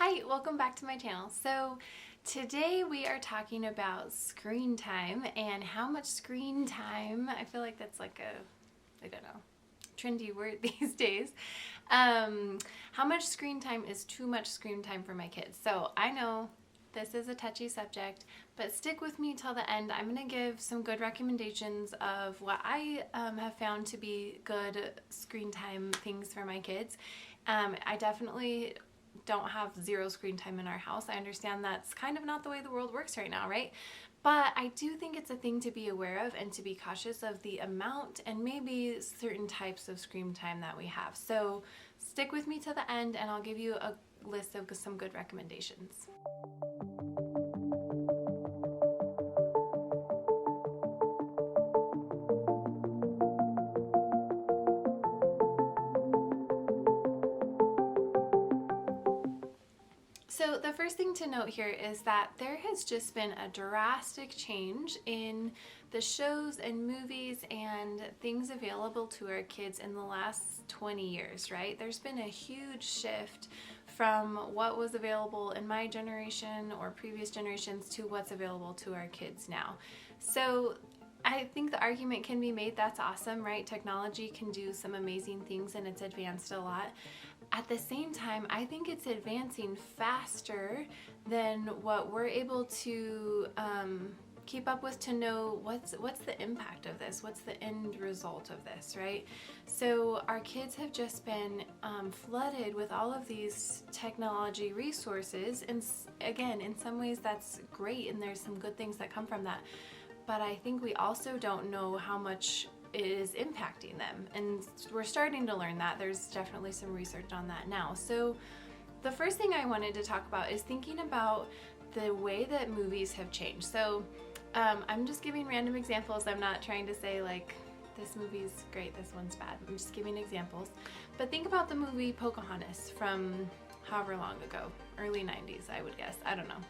Hi, welcome back to my channel. So today we are talking about screen time and how much screen time, I feel like that's like I don't know, trendy word these days. How much screen time is too much screen time for my kids? So I know this is a touchy subject, but stick with me till the end. I'm going to give some good recommendations of what I have found to be good screen time things for my kids. I definitely don't have zero screen time in our house. I understand that's kind of not the way the world works right now, right? But I do think it's a thing to be aware of and to be cautious of the amount and maybe certain types of screen time that we have. So stick with me to the end and I'll give you a list of some good recommendations. So the first thing to note here is that there has just been a drastic change in the shows and movies and things available to our kids in the last 20 years, right? There's been a huge shift from what was available in my generation or previous generations to what's available to our kids now. So I think the argument can be made that's awesome, right? Technology can do some amazing things and it's advanced a lot. At the same time, I think it's advancing faster than what we're able to keep up with to know what's the impact of this, what's the end result of this, right? So our kids have just been flooded with all of these technology resources, and again, in some ways that's great and there's some good things that come from that. But I think we also don't know how much it is impacting them, and we're starting to learn that. There's definitely some research on that now. So the first thing I wanted to talk about is thinking about the way that movies have changed. So I'm just giving random examples. I'm not trying to say like this movie's great, this one's bad. I'm just giving examples. But think about the movie Pocahontas from however long ago, early 90s, I would guess. I don't know,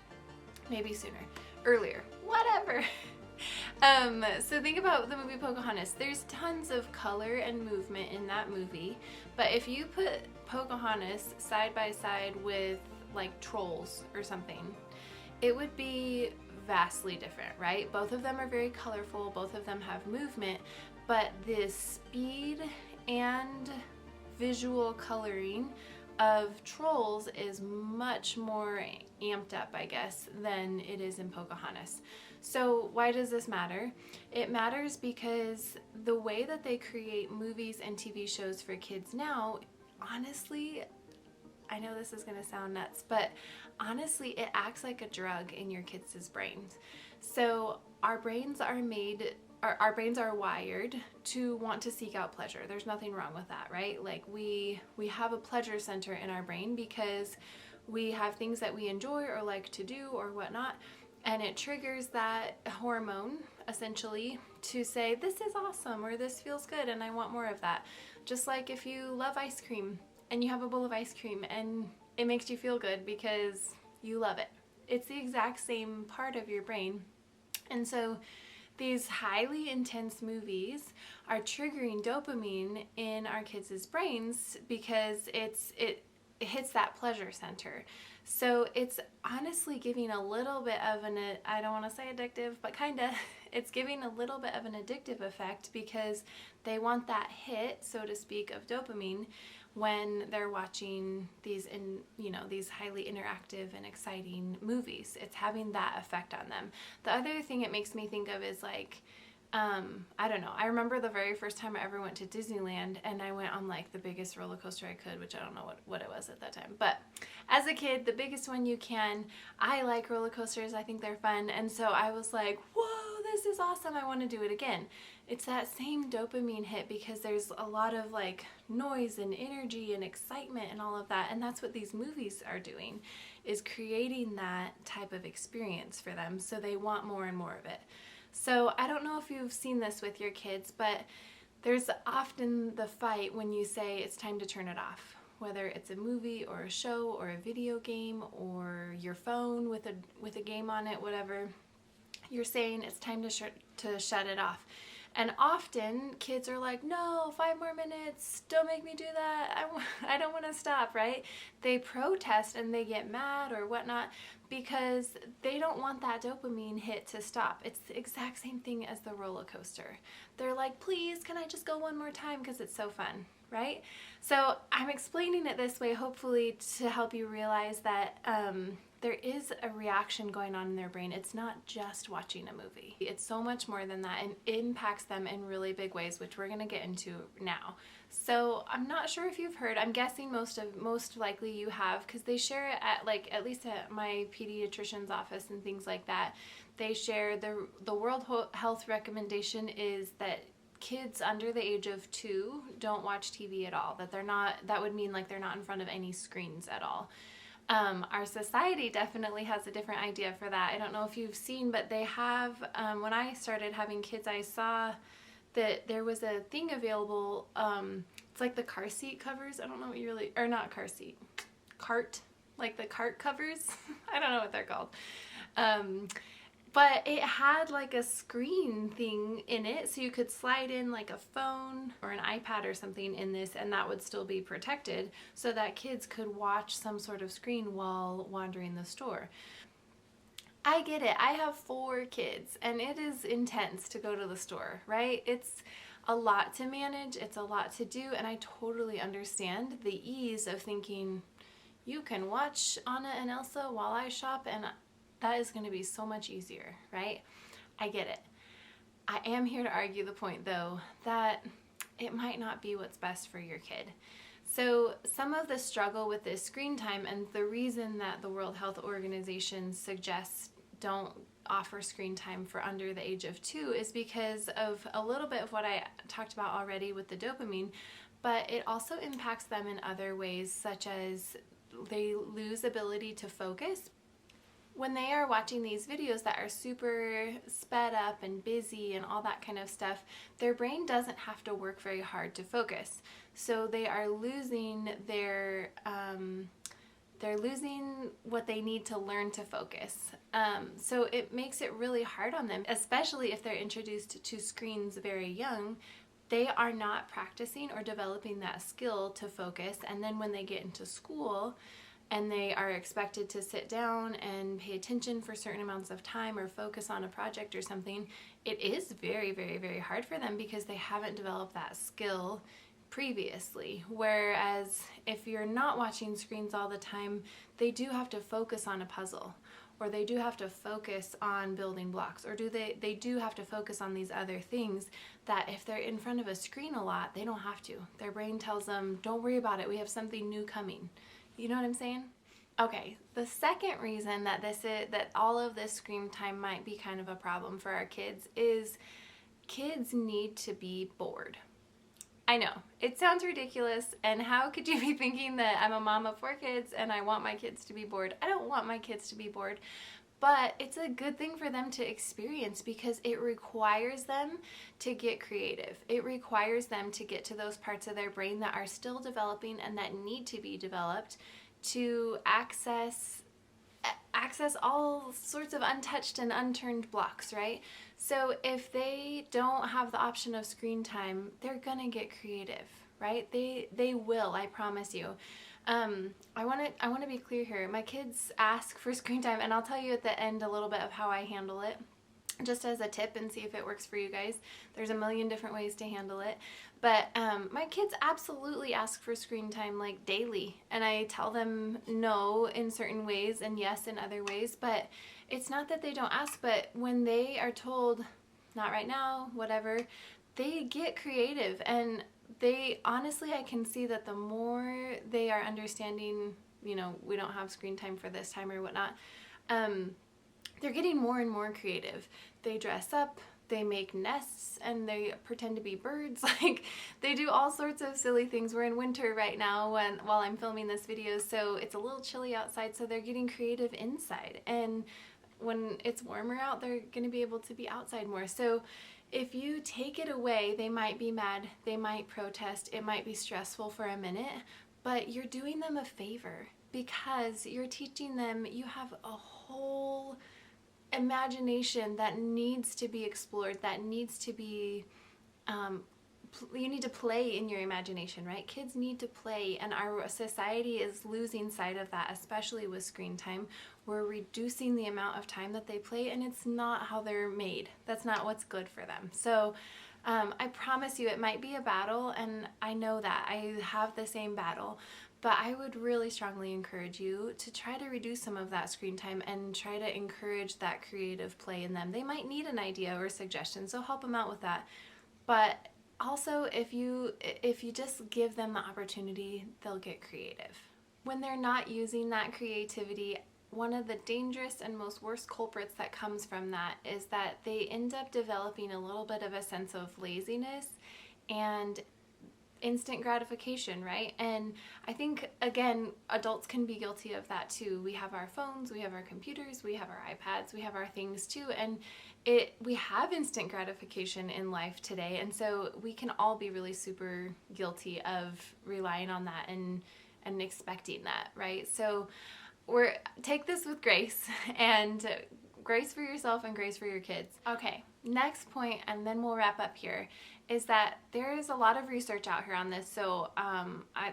maybe sooner, earlier, whatever. So think about the movie Pocahontas. There's tons of color and movement in that movie, but if you put Pocahontas side by side with like Trolls or something, it would be vastly different, right? Both of them are very colorful, both of them have movement, but the speed and visual coloring of Trolls is much more amped up, I guess, than it is in Pocahontas. So why does this matter? It matters because the way that they create movies and TV shows for kids now, honestly, I know this is going to sound nuts, but honestly, it acts like a drug in your kids' brains. So our brains are wired to want to seek out pleasure. There's nothing wrong with that, right? Like we have a pleasure center in our brain because we have things that we enjoy or like to do or whatnot, and it triggers that hormone essentially to say this is awesome or this feels good and I want more of that. Just like if you love ice cream and you have a bowl of ice cream and it makes you feel good because you love it. It's the exact same part of your brain. And so these highly intense movies are triggering dopamine in our kids' brains because it hits that pleasure center. So it's honestly giving a little bit of I don't want to say addictive, but kind of, it's giving a little bit of an addictive effect because they want that hit, so to speak, of dopamine when they're watching these these highly interactive and exciting movies. It's having that effect on them. The other thing it makes me think of is like, I don't know. I remember the very first time I ever went to Disneyland and I went on like the biggest roller coaster I could, which I don't know what it was at that time. But as a kid, the biggest one you can. I like roller coasters. I think they're fun. And so I was like, whoa, this is awesome. I want to do it again. It's that same dopamine hit because there's a lot of like noise and energy and excitement and all of that. And that's what these movies are doing, is creating that type of experience for them. So they want more and more of it. So I don't know if you've seen this with your kids, but there's often the fight when you say it's time to turn it off, whether it's a movie or a show or a video game or your phone with a game on it, whatever. You're saying it's time to shut it off. And often kids are like, no, 5 more minutes, don't make me do that, I don't want to stop, right? They protest and they get mad or whatnot because they don't want that dopamine hit to stop. It's the exact same thing as the roller coaster. They're like, please, can I just go one more time because it's so fun, right? So I'm explaining it this way hopefully to help you realize that there is a reaction going on in their brain. It's not just watching a movie. It's so much more than that, and it impacts them in really big ways, which we're gonna get into now. So I'm not sure if you've heard, I'm guessing most likely you have, because they share it at least at my pediatrician's office and things like that. They share the World Health recommendation is that kids under the age of 2 don't watch TV at all. That would mean like they're not in front of any screens at all. Our society definitely has a different idea for that. I don't know if you've seen, but they have, when I started having kids, I saw that there was a thing available, it's like the car seat covers. I don't know what you really, or not car seat, cart, like the cart covers. I don't know what they're called. But it had like a screen thing in it, so you could slide in like a phone or an iPad or something in this, and that would still be protected so that kids could watch some sort of screen while wandering the store. I get it. I have 4 kids and it is intense to go to the store, right? It's a lot to manage, it's a lot to do, and I totally understand the ease of thinking you can watch Anna and Elsa while I shop, and that is going to be so much easier, right? I get it. I am here to argue the point, though, that it might not be what's best for your kid. So some of the struggle with this screen time, and the reason that the World Health Organization suggests don't offer screen time for under the age of 2, is because of a little bit of what I talked about already with the dopamine, but it also impacts them in other ways, such as they lose ability to focus. When they are watching these videos that are super sped up and busy and all that kind of stuff, their brain doesn't have to work very hard to focus. So they are losing they're losing what they need to learn to focus. So it makes it really hard on them, especially if they're introduced to screens very young. They are not practicing or developing that skill to focus, and then when they get into school, and they are expected to sit down and pay attention for certain amounts of time or focus on a project or something, it is very, very, very hard for them because they haven't developed that skill previously. Whereas if you're not watching screens all the time, they do have to focus on a puzzle, or they do have to focus on building blocks, or they do have to focus on these other things that if they're in front of a screen a lot, they don't have to. Their brain tells them, don't worry about it, we have something new coming. You know what I'm saying? Okay, the second reason that all of this screen time might be kind of a problem for our kids is kids need to be bored. I know, it sounds ridiculous, and how could you be thinking that I'm a mom of 4 kids and I want my kids to be bored? I don't want my kids to be bored, but it's a good thing for them to experience because it requires them to get creative. It requires them to get to those parts of their brain that are still developing and that need to be developed to access all sorts of untouched and unturned blocks, right? So if they don't have the option of screen time, they're gonna get creative, right? They will, I promise you. I want to be clear here. My kids ask for screen time, and I'll tell you at the end a little bit of how I handle it, just as a tip, and see if it works for you guys. There's a million different ways to handle it, but my kids absolutely ask for screen time like daily, and I tell them no in certain ways and yes in other ways. But it's not that they don't ask, but when they are told not right now, whatever, they get creative. And they honestly, I can see that the more they are understanding, we don't have screen time for this time or whatnot, they're getting more and more creative. They dress up, they make nests, and they pretend to be birds. Like, they do all sorts of silly things. We're in winter right now while I'm filming this video, so it's a little chilly outside, so they're getting creative inside. And when it's warmer out, they're gonna be able to be outside more. So if you take it away, they might be mad, they might protest, it might be stressful for a minute, but you're doing them a favor because you're teaching them you have a whole imagination that needs to be explored, that needs to be you need to play in your imagination, right? Kids need to play, and our society is losing sight of that, especially with screen time. We're reducing the amount of time that they play, and it's not how they're made. That's not what's good for them. So I promise you, it might be a battle, and I know that. I have the same battle, but I would really strongly encourage you to try to reduce some of that screen time and try to encourage that creative play in them. They might need an idea or suggestion, so help them out with that. But also, if you just give them the opportunity, they'll get creative. When they're not using that creativity, one of the dangerous and most worst culprits that comes from that is that they end up developing a little bit of a sense of laziness and instant gratification, right? And I think, again, adults can be guilty of that too. We have our phones, we have our computers, we have our iPads, we have our things too, and we have instant gratification in life today, and so we can all be really super guilty of relying on that and expecting that, right? So take this with grace, and grace for yourself and grace for your kids. Okay, next point, and then we'll wrap up here, is that there is a lot of research out here on this. So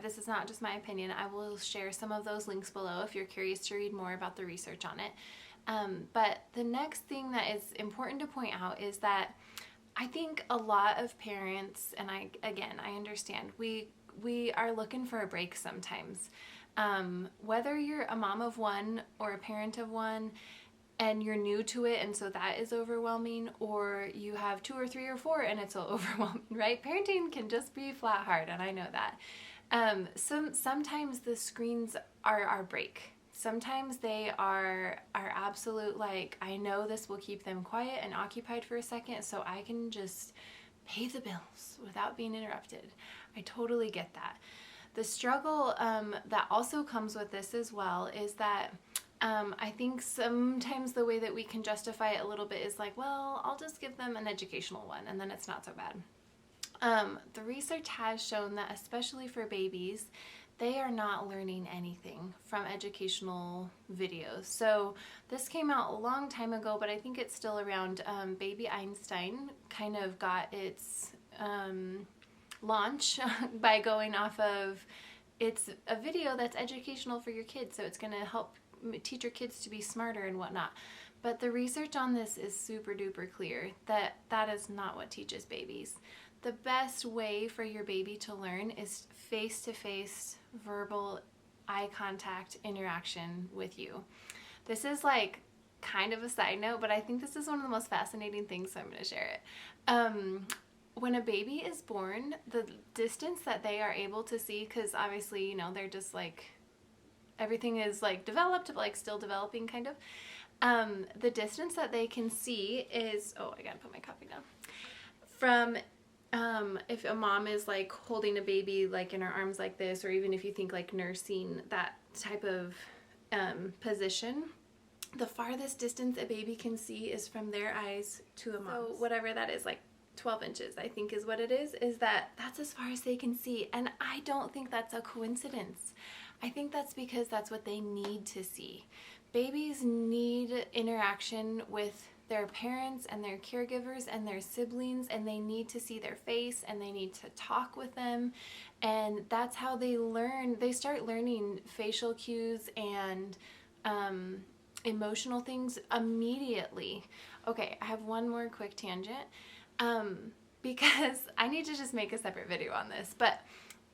this is not just my opinion. I will share some of those links below if you're curious to read more about the research on it. But the next thing that is important to point out is that I think a lot of parents, and I understand, we are looking for a break sometimes. Whether you're a mom of one or a parent of one and you're new to it and so that is overwhelming, or you have 2 or 3 or 4 and it's overwhelming, right? Parenting can just be flat hard, and I know that. Sometimes the screens are our break. Sometimes they are our absolute, like, I know this will keep them quiet and occupied for a second so I can just pay the bills without being interrupted. I totally get that. The struggle that also comes with this as well is that I think sometimes the way that we can justify it a little bit is like, well, I'll just give them an educational one and then it's not so bad. The research has shown that especially for babies, they are not learning anything from educational videos. So this came out a long time ago, but I think it's still around. Baby Einstein kind of got its launch by going off of, it's a video that's educational for your kids, so it's going to help teach your kids to be smarter and whatnot. But the research on this is super duper clear that that is not what teaches babies. The best way for your baby to learn is face-to-face, verbal, eye contact interaction with you. This is like kind of a side note, but I think this is one of the most fascinating things, so I'm going to share it. When a baby is born, the distance that they are able to see, because obviously, you know, they're just like, everything is like developed, like still developing kind of. The distance that they can see is, oh, I gotta put my coffee down. From if a mom is like holding a baby like in her arms like this, or even if you think like nursing, that type of position, the farthest distance a baby can see is from their eyes to a mom's. So whatever that is, like 12 inches, I think is what it is that's as far as they can see. And I don't think that's a coincidence. I think that's because that's what they need to see. Babies need interaction with their parents and their caregivers and their siblings, and they need to see their face and they need to talk with them, and that's how they learn. They start learning facial cues and emotional things immediately. Okay, I have one more quick tangent because I need to just make a separate video on this, but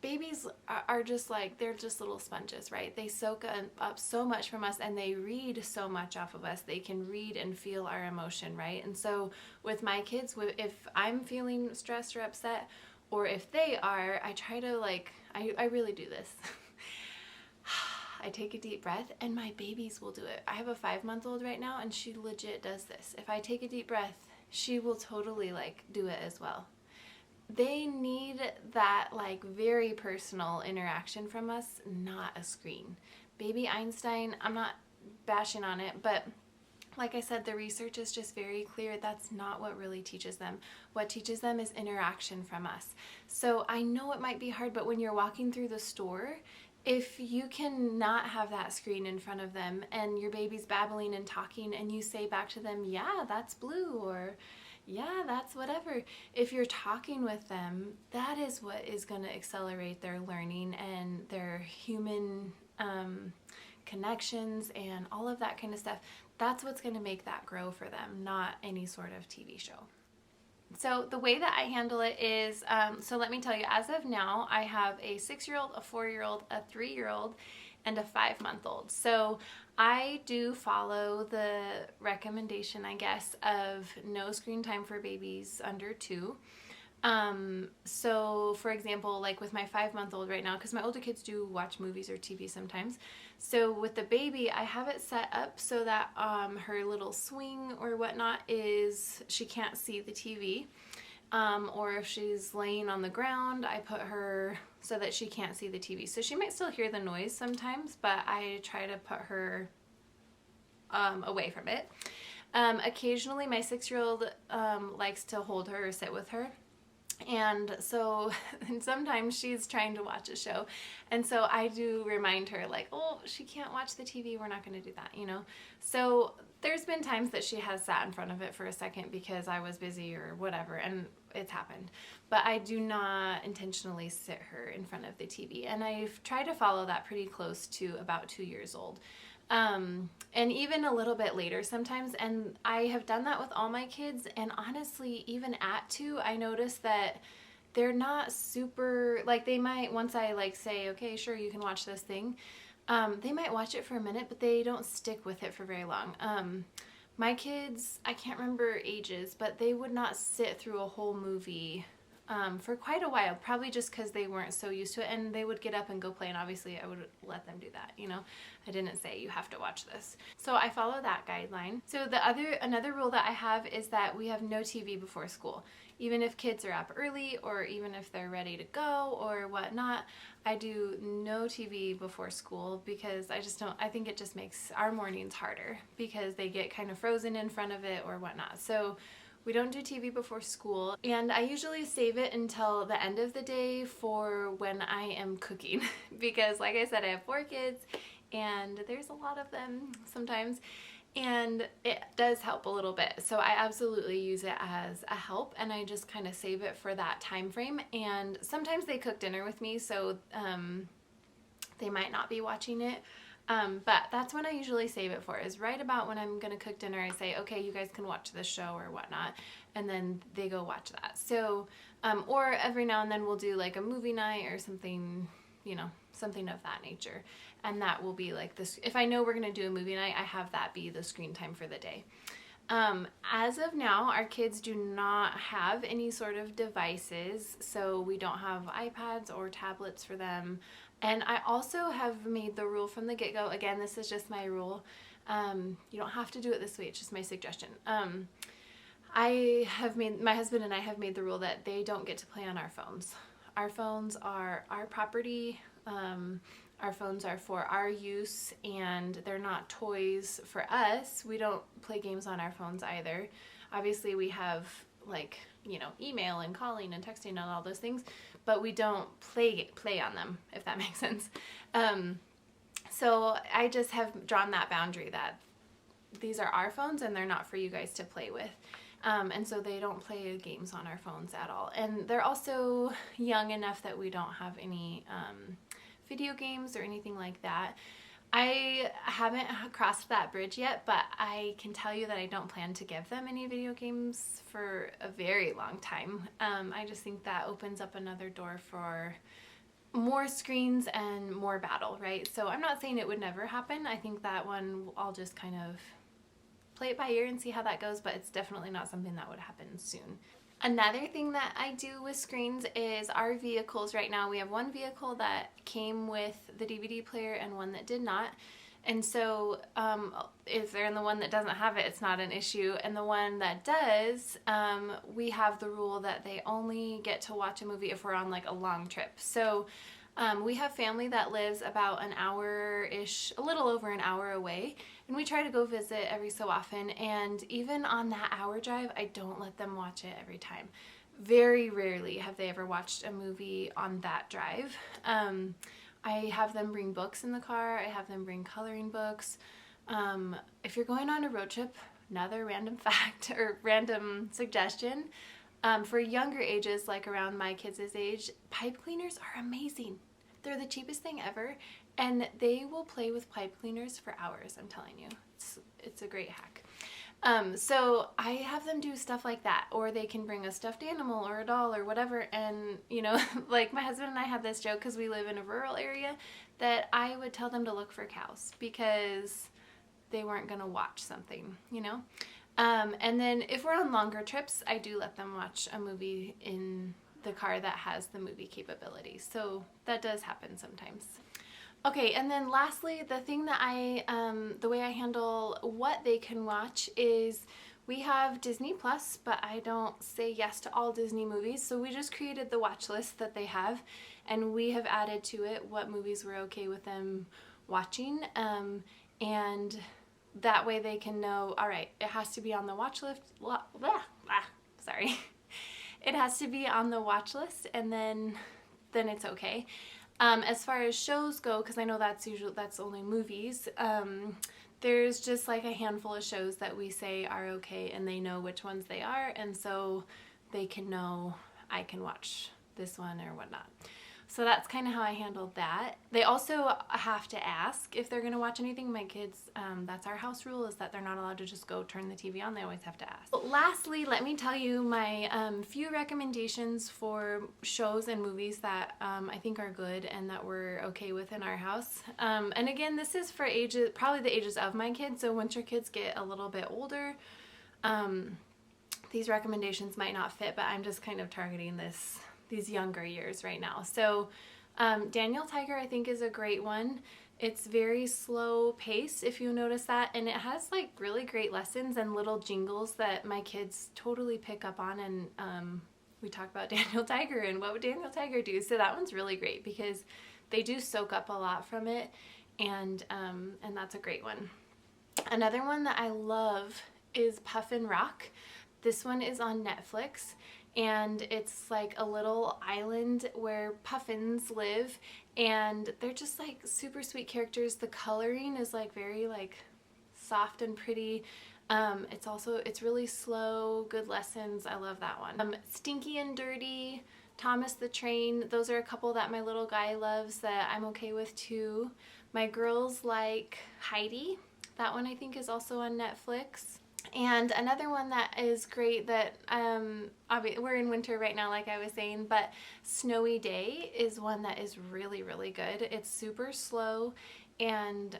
babies are just like, they're just little sponges, right? They soak up so much from us and they read so much off of us. They can read and feel our emotion, right? And so with my kids, if I'm feeling stressed or upset, or if they are, I try to like, I really do this. I take a deep breath, and my babies will do it. I have a 5-month-old right now and she legit does this. If I take a deep breath, she will totally like do it as well. They need that like very personal interaction from us, not a screen. Baby Einstein, I'm not bashing on it, but like I said, the research is just very clear. That's not what really teaches them. What teaches them is interaction from us. So I know it might be hard, but when you're walking through the store, if you can not have that screen in front of them and your baby's babbling and talking and you say back to them, yeah, that's blue, or Yeah, that's whatever. If you're talking with them, that is what is going to accelerate their learning and their human connections and all of that kind of stuff. That's what's going to make that grow for them, not any sort of TV show. So the way that I handle it is, so let me tell you, as of now, I have a 6-year-old, a 4-year-old, a 3-year-old, and a 5-month-old. So I do follow the recommendation, I guess, of no screen time for babies under 2. So for example, like with my 5-month-old right now, because my older kids do watch movies or TV sometimes. So with the baby, I have it set up so that her little swing or whatnot is, she can't see the TV. Or if she's laying on the ground, I put her so that she can't see the TV. So she might still hear the noise sometimes, but I try to put her away from it. Occasionally my 6-year-old likes to hold her or sit with her. And so and sometimes she's trying to watch a show. And so I do remind her, like, oh, she can't watch the TV. We're not going to do that, you know. So there's been times that she has sat in front of it for a second because I was busy or whatever, and it's happened. But I do not intentionally sit her in front of the TV. And I've tried to follow that pretty close to about 2 years old. And even a little bit later sometimes, and I have done that with all my kids, and honestly, even at 2, I noticed that they're not super, like they might, once I like say, okay, sure, you can watch this thing, they might watch it for a minute, but they don't stick with it for very long. My kids, I can't remember ages, but they would not sit through a whole movie for quite a while, probably just because they weren't so used to it, and they would get up and go play, and obviously I would let them do that, you know. I didn't say you have to watch this. So I follow that guideline. So another rule that I have is that we have no TV before school. Even if kids are up early or even if they're ready to go or whatnot, I do no TV before school because I think it just makes our mornings harder because they get kind of frozen in front of it or whatnot. So we don't do TV before school, and I usually save it until the end of the day for when I am cooking because like I said, I have 4 kids and there's a lot of them sometimes, and it does help a little bit. So I absolutely use it as a help, and I just kind of save it for that time frame. And sometimes they cook dinner with me, so they might not be watching it. But that's when I usually save it for, is right about when I'm going to cook dinner. I say, okay, you guys can watch this show or whatnot, and then they go watch that. So, or every now and then we'll do like a movie night or something, you know, something of that nature. And that will be like this. If I know we're going to do a movie night, I have that be the screen time for the day. As of now, our kids do not have any sort of devices, so we don't have iPads or tablets for them. And I also have made the rule from the get-go, again, this is just my rule, you don't have to do it this way, it's just my suggestion. My husband and I have made the rule that they don't get to play on our phones. Our phones are our property, our phones are for our use, and they're not toys for us. We don't play games on our phones either. Obviously we have, like, you know, email and calling and texting and all those things, but we don't play on them, if that makes sense. So I just have drawn that boundary that these are our phones and they're not for you guys to play with. And so they don't play games on our phones at all. And they're also young enough that we don't have any video games or anything like that. I haven't crossed that bridge yet, but I can tell you that I don't plan to give them any video games for a very long time. I just think that opens up another door for more screens and more battle, right? So I'm not saying it would never happen. I think that one I'll just kind of play it by ear and see how that goes, but it's definitely not something that would happen soon. Another thing that I do with screens is our vehicles. Right now we have one vehicle that came with the DVD player and one that did not. And so if they're in the one that doesn't have it, it's not an issue. And the one that does, we have the rule that they only get to watch a movie if we're on like a long trip. So we have family that lives about an hour-ish, a little over an hour away, and we try to go visit every so often. And even on that hour drive, I don't let them watch it every time. Very rarely have they ever watched a movie on that drive. I have them bring books in the car. I have them bring coloring books. If you're going on a road trip, another random fact or random suggestion. For younger ages, like around my kids' age, pipe cleaners are amazing. They're the cheapest thing ever, and they will play with pipe cleaners for hours, I'm telling you. It's a great hack. So I have them do stuff like that, or they can bring a stuffed animal or a doll or whatever, and you know, like my husband and I had this joke because we live in a rural area that I would tell them to look for cows because they weren't going to watch something, you know. And then if we're on longer trips, I do let them watch a movie in the car that has the movie capabilities. So that does happen sometimes. Okay, and then lastly, the thing that the way I handle what they can watch is we have Disney Plus, but I don't say yes to all Disney movies. So we just created the watch list that they have, and we have added to it what movies we're okay with them watching. And that way they can know, all right, it has to be on the watch list. Sorry. It has to be on the watch list, and then it's okay. As far as shows go, because I know that's only movies, there's just like a handful of shows that we say are okay, and they know which ones they are, and so they can know I can watch this one or whatnot. So that's kind of how I handled that. They also have to ask if they're going to watch anything. My kids, that's our house rule, is that they're not allowed to just go turn the TV on. They always have to ask. But lastly, let me tell you my few recommendations for shows and movies that I think are good and that we're okay with in our house. And again, this is for ages, probably the ages of my kids. So once your kids get a little bit older, these recommendations might not fit, but I'm just kind of targeting these younger years right now. So Daniel Tiger, I think, is a great one. It's very slow pace, if you notice that, and it has like really great lessons and little jingles that my kids totally pick up on. And we talk about Daniel Tiger and what would Daniel Tiger do. So that one's really great because they do soak up a lot from it, and that's a great one. Another one that I love is Puffin Rock. This one is on Netflix, and it's like a little island where puffins live, and they're just like super sweet characters. The coloring is like very like soft and pretty. It's really slow, good lessons. I love that one. Stinky and Dirty, Thomas the Train, those are a couple that my little guy loves that I'm okay with too. My girls like Heidi. That one I think is also on Netflix. And another one that is great that, we're in winter right now, like I was saying, but Snowy Day is one that is really, really good. It's super slow and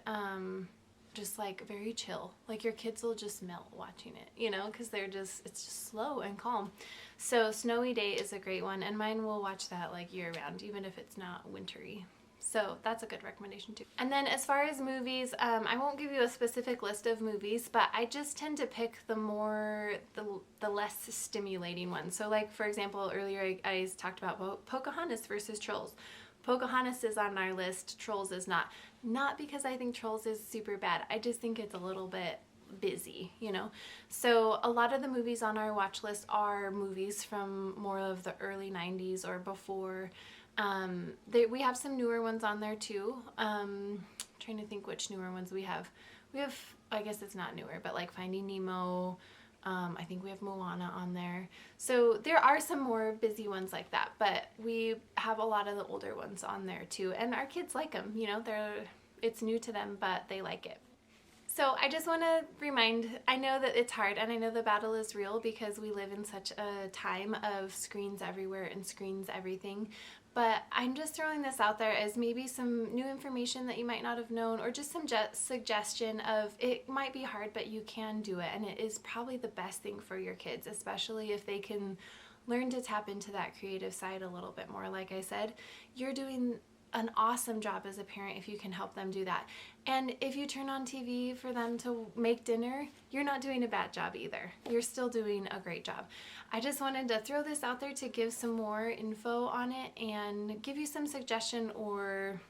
just like very chill. Like your kids will just melt watching it, you know, because it's just slow and calm. So Snowy Day is a great one, and mine will watch that like year round, even if it's not wintry. So that's a good recommendation too. And then as far as movies, I won't give you a specific list of movies, but I just tend to pick the less stimulating ones. So like, for example, earlier I talked about Pocahontas versus Trolls. Pocahontas is on our list, Trolls is not. Not because I think Trolls is super bad. I just think it's a little bit busy, you know. So a lot of the movies on our watch list are movies from more of the early 90s or before. We have some newer ones on there too. Trying to think which newer ones we have. We have, I guess it's not newer, but like Finding Nemo. I think we have Moana on there. So there are some more busy ones like that, but we have a lot of the older ones on there too. And our kids like them, you know, it's new to them, but they like it. So I just want to I know that it's hard, and I know the battle is real because we live in such a time of screens everywhere and screens everything. But I'm just throwing this out there as maybe some new information that you might not have known, or just some suggestion of it might be hard, but you can do it. And it is probably the best thing for your kids, especially if they can learn to tap into that creative side a little bit more. Like I said, you're doing an awesome job as a parent if you can help them do that. And if you turn on TV for them to make dinner, you're not doing a bad job either. You're still doing a great job. I just wanted to throw this out there to give some more info on it and give you some suggestion or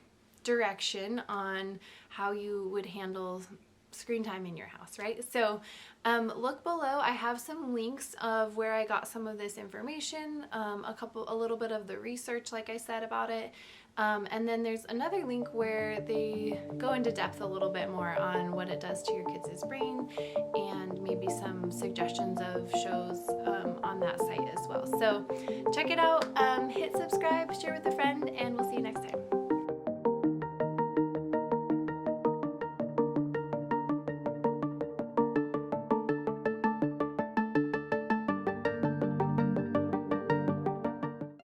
direction on how you would handle screen time in your house, right? So look below. I have some links of where I got some of this information, a little bit of the research, like I said, about it. And then there's another link where they go into depth a little bit more on what it does to your kids' brain, and maybe some suggestions of shows on that site as well. So check it out, hit subscribe, share with a friend, and we'll see you next time.